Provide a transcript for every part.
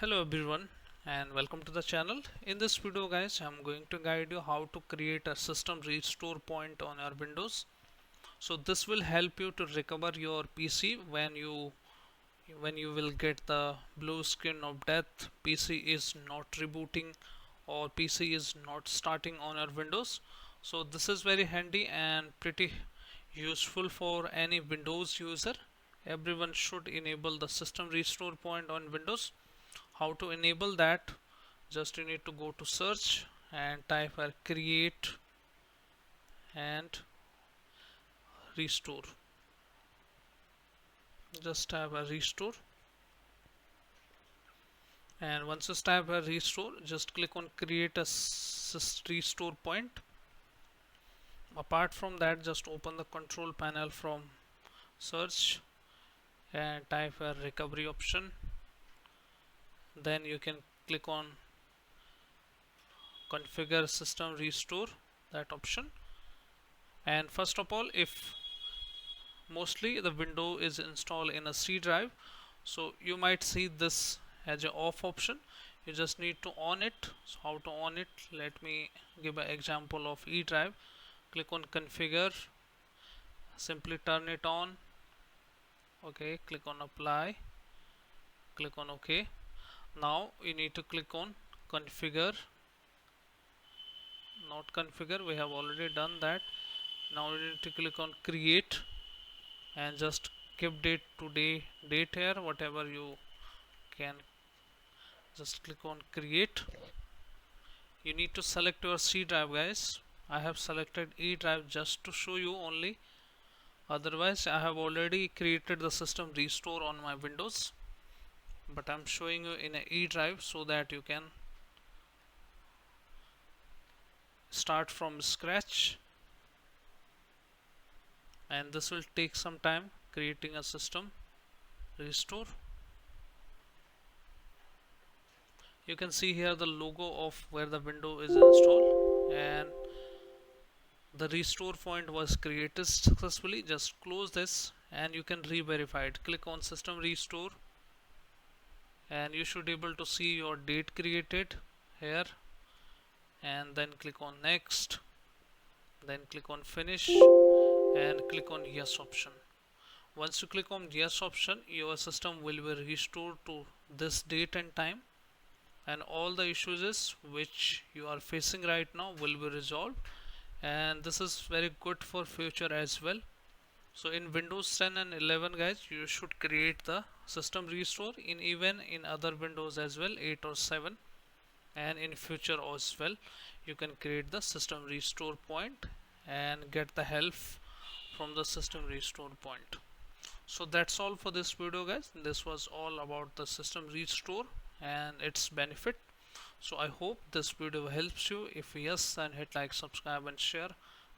Hello everyone and welcome to the channel. In this video guys, I'm going to guide you how to create a system restore point on your Windows. So this will help you to recover your PC when you will get the blue screen of death, PC is not rebooting or PC is not starting on your Windows. So this is very handy and pretty useful for any Windows user. Everyone should enable the system restore point on Windows. How to enable that? Just you need to go to search and type create and restore. Just type restore, and once you type restore, just click on create a restore point. Apart from that, just open the control panel from search and type a recovery option. Then you can click on configure system restore, that option. And first of all, if mostly the window is installed in a C drive, so you might see this as an off option. You just need to on it. So how to on it? Let me give an example of E drive. Click on configure, simply turn it on. Okay, click on apply, click on OK. Now you need to click on configure, not configure, we have already done that. Now you need to click on create and just keep date here, whatever you can. Just click on create. You need to select your C drive guys. I have selected E drive just to show you only. Otherwise I have already created the system restore on my Windows, but I'm showing you in a E drive so that you can start from scratch. And this will take some time creating a system restore. You can see here the logo of where the window is installed, and the restore point was created successfully. Just close this and you can re-verify it. Click on system restore and you should be able to see your date created here, and then click on next, then click on finish and click on yes option. Once you click on yes option, your system will be restored to this date and time, and all the issues which you are facing right now will be resolved. And this is very good for future as well. So in Windows 10 and 11 guys, you should create the system restore in even in other Windows as well, 8 or 7, and in future as well you can create the system restore point and get the help from the system restore point. So that's all for this video guys. This was all about the system restore and its benefit. So I hope this video helps you. If yes, then hit like, subscribe and share.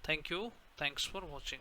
Thank you. Thanks for watching.